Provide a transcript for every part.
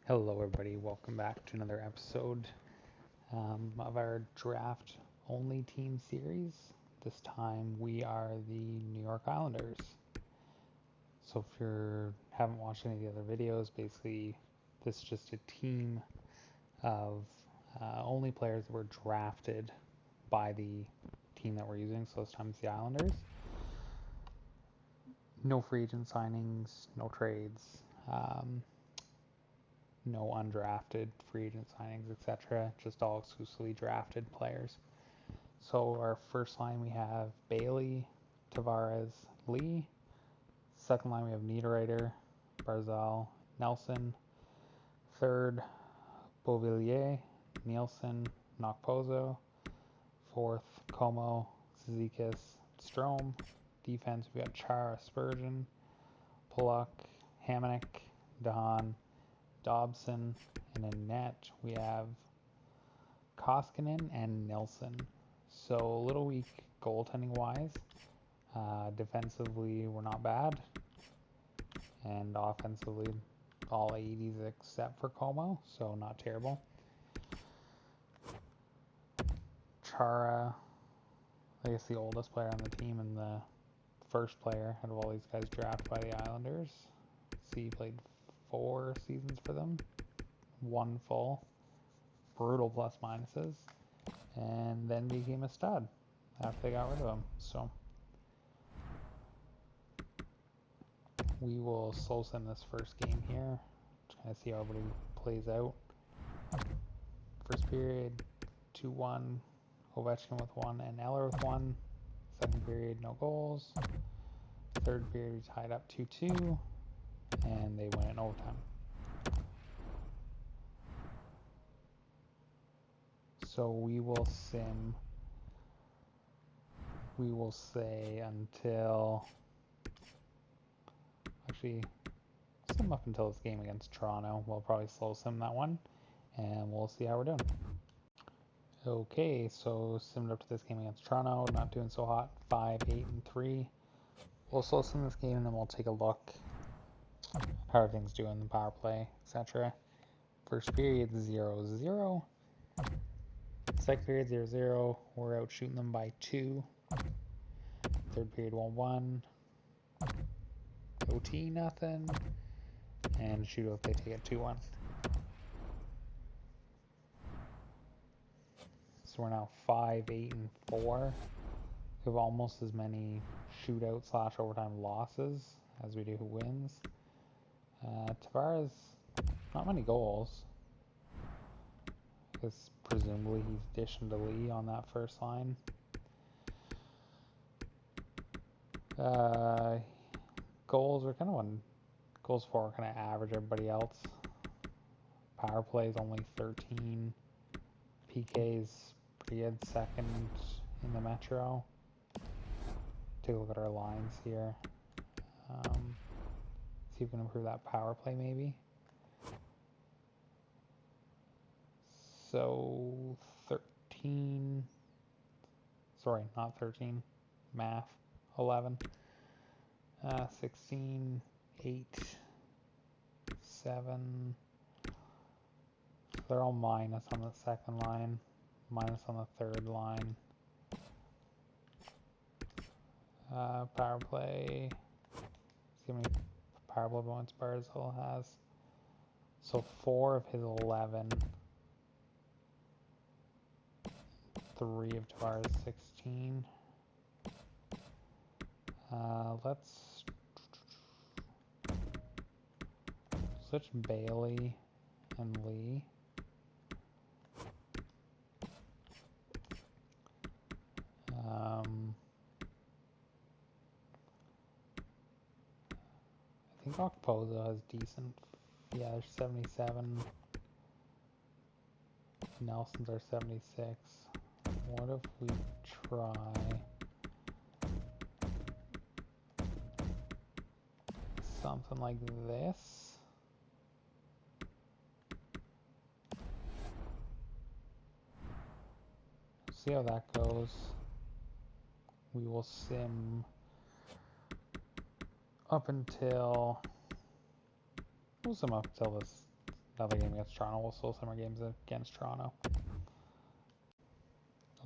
Hello, everybody. Welcome back to another episode of our draft only team series. This time we are the New York Islanders. So, if you haven't watched any of the other videos, basically, this is just a team of only players that were drafted by the team that we're using. So, this time it's the Islanders. No free agent signings, no trades. No undrafted free agent signings, etc. Just all exclusively drafted players. So our first line we have Bailey, Tavares, Lee. Second line we have Niederreiter, Barzal, Nelson. Third, Beauvillier, Nielsen, Nokpozo. Fourth, Como, Zizekas, Strome. Defense we got Chara, Spurgeon, Pollock, Hamonic, Dahan, Dobson, and in net we have Koskinen and Nilsson. So a little weak goaltending wise. Defensively, we're not bad, and offensively, all 80s except for Como, so not terrible. Chara, I guess the oldest player on the team and the first player out of all these guys drafted by the Islanders. See, he played 4 seasons for them, 1 full, brutal plus minuses, and then became a stud after they got rid of him. So we will slow sim this first game here to kind of see how everybody plays out. First period, 2-1, Ovechkin with 1 and Eller with 1. Second period, no goals. Third period, we tied up 2-2, and they went in overtime. So we will sim, we will say until, actually, sim up until this game against Toronto. We'll probably slow sim that one, and we'll see how we're doing. Okay, so simmed up to this game against Toronto, not doing so hot, 5-8-3. We'll slow sim this game, and then we'll take a look how everything's doing, the power play, etc. First period, 0-0. Second period, 0-0. We're out shooting them by 2. Third period, 1-1. OT, nothing. And shootout, they take it 2-1. So we're now 5-8-4. We have almost as many shootout / overtime losses as we do wins. Tavares, not many goals, because presumably he's dishing to Lee on that first line. Goals are kind of goals for are kind of average everybody else. Power play is only 13. PK's pretty good, second in the Metro. Take a look at our lines here. See if we can improve that power play maybe. So 13, sorry, not 13, math, 11, 16, 8, 7. So they're all minus on the second line, minus on the third line. Power play, see how many power play points Barzal has. So 4 of his 11. 3 of Tavares 16. Let's switch Bailey and Lee. I think Okpozo has decent. Yeah, there's 77. Nelson's are 76. What if we try something like this? See how that goes. We will sim up until, we'll sim up until this another game against Toronto. We'll still summer games against Toronto.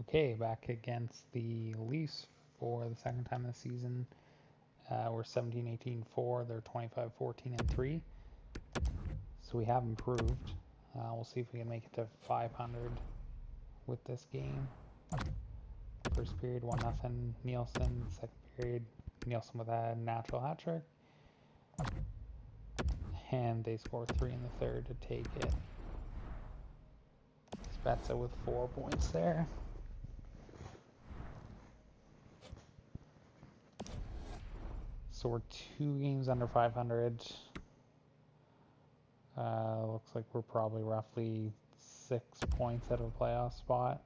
Okay, back against the Leafs for the second time this season. We're 17-18-4. They're 25-14-3. So we have improved. We'll see if we can make it to 500 with this game. First period, 1-0 Nielsen. Second period, Nielsen with a natural hat trick. And they score 3 in the third to take it. Spezza with 4 points there. So we're 2 games under 500. Looks like we're probably roughly 6 points out of a playoff spot.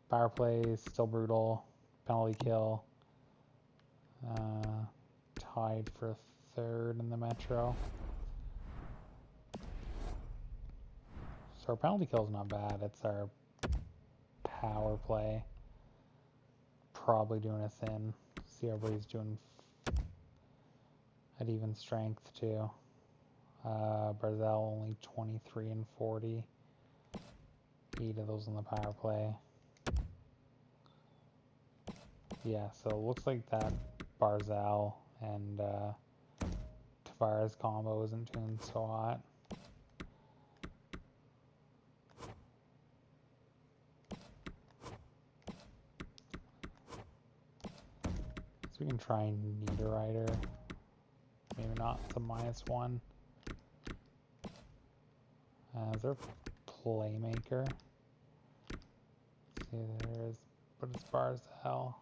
Power play is still brutal. Penalty kill. Tied for 3rd in the Metro. So our penalty kill is not bad. It's our power play probably doing us in. See, everybody's doing at even strength too. Barzal only 23 and 40. 8 of those on the power play. Yeah, so it looks like that Barzal and Tavares combo isn't doing so hot. So we can try Niederreiter. Maybe not the -1. Is there a playmaker? Let's see, there is, but it's Barzal.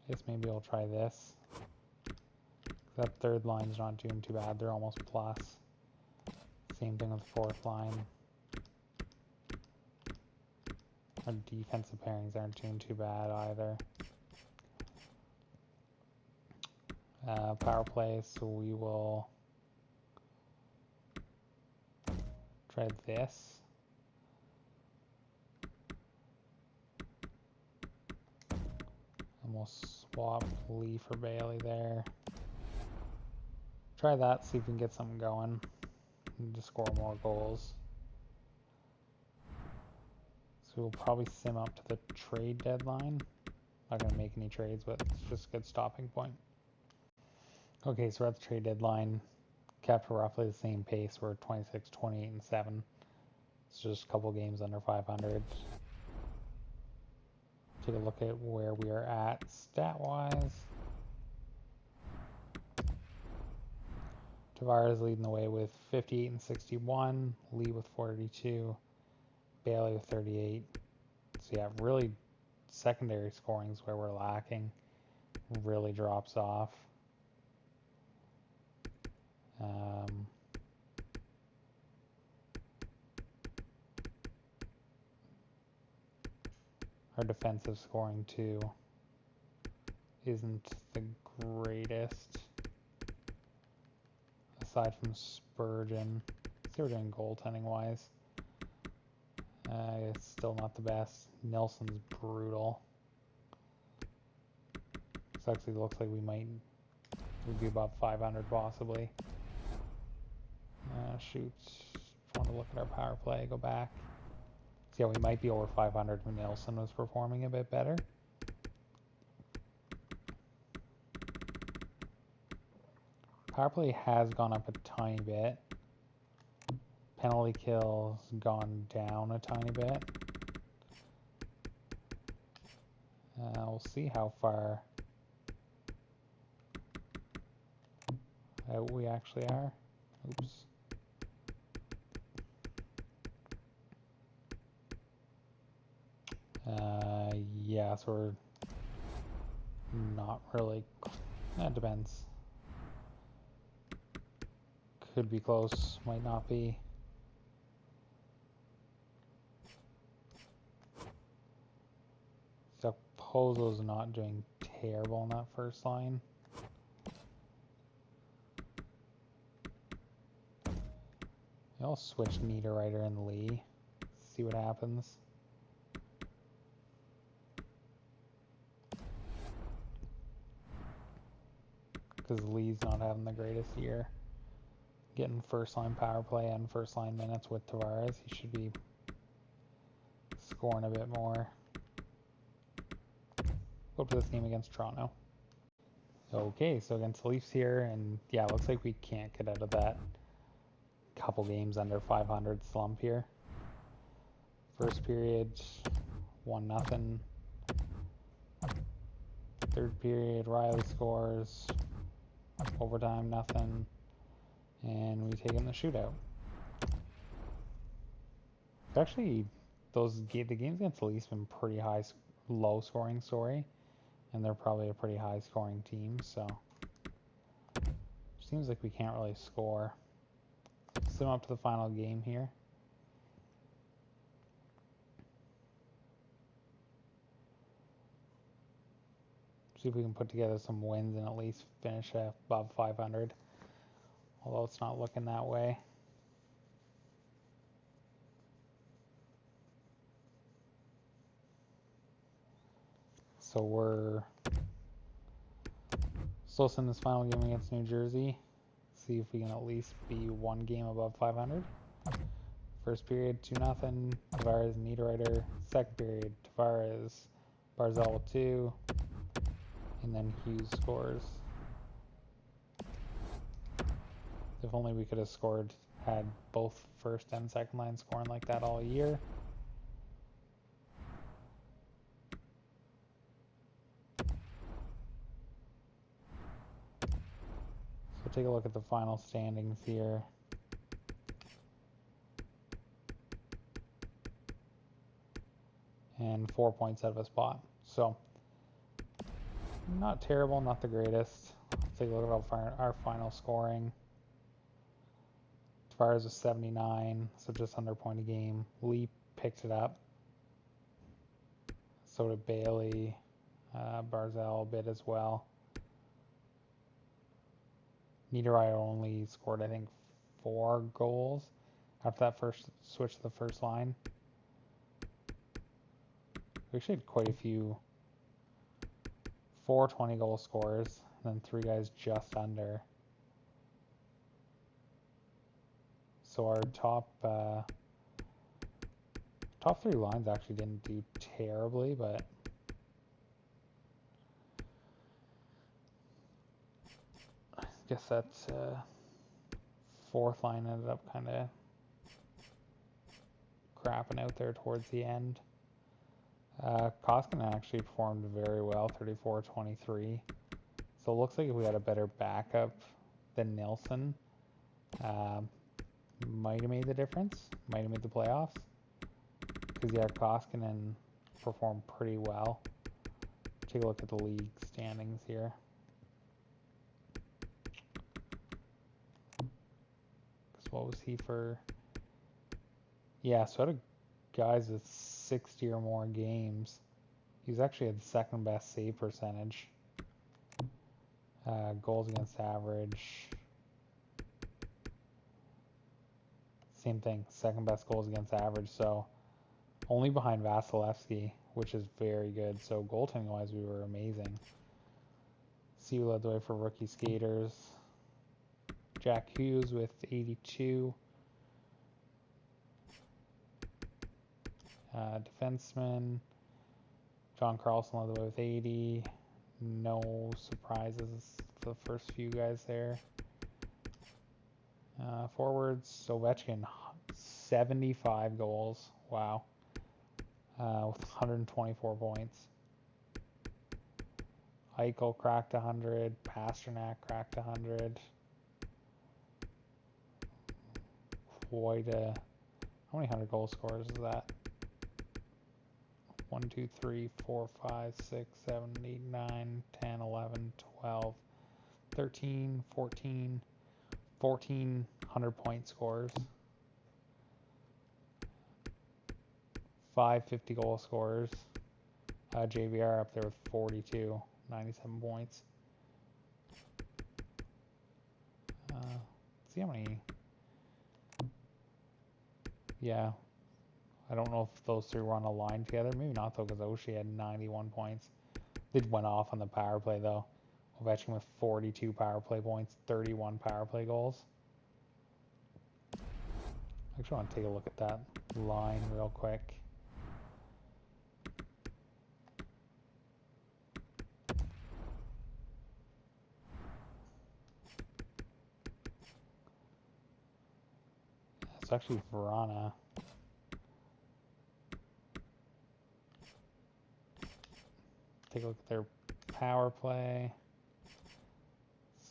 I guess maybe I'll try this. That third line's not doing too bad. They're almost plus. Same thing with the fourth line. Our defensive pairings aren't doing too bad either. Power play, so we will try this. And we'll swap Lee for Bailey there. Try that, see if we can get something going. And just score more goals. So we'll probably sim up to the trade deadline. Not going to make any trades, but it's just a good stopping point. Okay, so we're at the trade deadline. Kept roughly the same pace. We're 26, 28, and 7. It's just a couple games under 500. Take a look at where we are at stat-wise. Tavares leading the way with 58 and 61. Lee with 42. Bailey with 38. So yeah, really secondary scoring is where we're lacking. Really drops off. Our defensive scoring too isn't the greatest. Aside from Spurgeon. See what we're doing goaltending wise. It's still not the best. Nelson's brutal. This actually looks like we'd be about 500 possibly. Shoot. Want to look at our power play, go back. So yeah, we might be over 500 when Nelson was performing a bit better. Power play has gone up a tiny bit. Penalty kill's gone down a tiny bit. We'll see how far out we actually are. Oops. Yeah, so we're not really. That depends. Could be close, might not be. Pozo's not doing terrible in that first line. I'll switch Niederreiter and Lee. See what happens. Because Lee's not having the greatest year. Getting first line power play and first line minutes with Tavares. He should be scoring a bit more. Go to this game against Toronto. Okay, so against the Leafs here, and yeah, looks like we can't get out of that couple games under 500 slump here. First period, 1-0. Third period, Riley scores. Overtime, nothing. And we take in the shootout. It's actually, the games against the Leafs been pretty low scoring story. And they're probably a pretty high scoring team, so seems like we can't really score. Sim up to the final game here. See if we can put together some wins and at least finish above 500. Although it's not looking that way. So we're still in this final game against New Jersey. See if we can at least be one game above 500. First period, 2-0. Tavares, Niederreiter. Second period, Tavares, Barzal 2. And then Hughes scores. If only we could have had both first and second line scoring like that all year. So take a look at the final standings here. And 4 points out of a spot. So not terrible, not the greatest. Let's take a look at our final scoring. Tavares was 79, so just under a point a game. Lee picked it up. So did Bailey, Barzal a bit as well. Niederreiter only scored, I think, 4 goals after that first switch to the first line. We actually had quite a few 4 20-goal scorers, and then 3 guys just under. So our top 3 lines actually didn't do terribly, but I guess that 4th line ended up kind of crapping out there towards the end. Koskinen actually performed very well, 34-23. So it looks like we had a better backup than Nilsson. Might have made the difference. Might have made the playoffs. Because yeah, Koskinen performed pretty well. Take a look at the league standings here. Because what was he for? Yeah, so out of guys with 60 or more games, he's actually had the second best save percentage. Goals against average. Same thing, second best goals against average. So only behind Vasilevsky, which is very good. So goaltending wise, we were amazing. See who led the way for rookie skaters. Jack Hughes with 82. Defenseman. John Carlson led the way with 80. No surprises for the first few guys there. Forwards, Ovechkin, 75 goals. Wow. With 124 points. Eichel cracked 100. Pasternak cracked 100. Quite a... How many 100-goal scorers is that? 1, 2, 3, 4, 5, 6, 7, 8, 9, 10, 11, 12, 13, 14... 14 100-point scorers. 5 50-goal scorers. JVR up there with 42, 97 points. See how many... Yeah. I don't know if those three were on a line together. Maybe not, though, because Oshie had 91 points. They went off on the power play, though. Ovechkin with 42 power play points, 31 power play goals. I actually want to take a look at that line real quick. It's actually Verana. Take a look at their power play.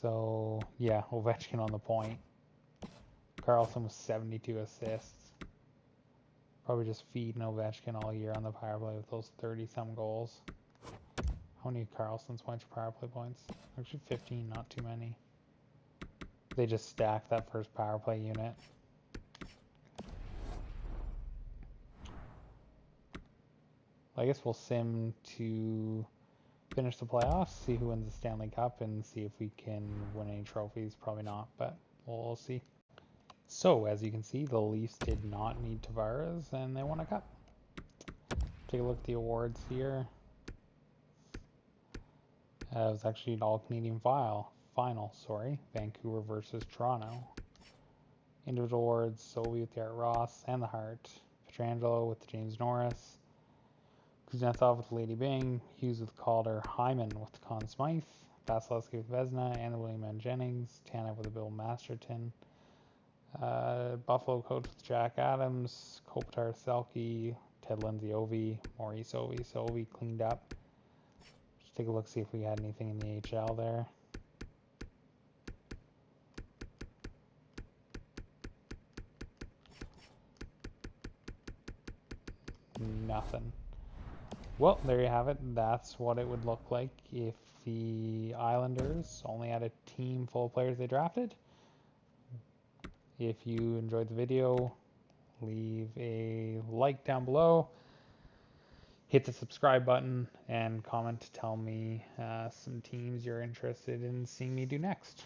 So, yeah, Ovechkin on the point. Carlson with 72 assists. Probably just feeding Ovechkin all year on the power play with those 30-some goals. How many Carlson's points for power play points? Actually 15, not too many. They just stacked that first power play unit. I guess we'll sim to finish the playoffs, see who wins the Stanley Cup, and see if we can win any trophies. Probably not, but we'll see. So, as you can see, the Leafs did not need Tavares, and they won a cup. Take a look at the awards here. It was actually an all-Canadian final. Vancouver versus Toronto. Individual awards, Sylvie with the Art Ross and the Hart. Pietrangelo with James Norris. Kuznetsov with Lady Byng. Hughes with Calder. Hyman with Conn Smythe. Vasilevsky with Vezina and William N. Jennings. Tanev with Bill Masterton. Buffalo coach with Jack Adams. Kopitar Selke. Ted Lindsay Ovi. Maurice Ovi. So Ovi cleaned up. Just take a look, see if we had anything in the HL there. Nothing. Well, there you have it. That's what it would look like if the Islanders only had a team full of players they drafted. If you enjoyed the video, leave a like down below. Hit the subscribe button and comment to tell me some teams you're interested in seeing me do next.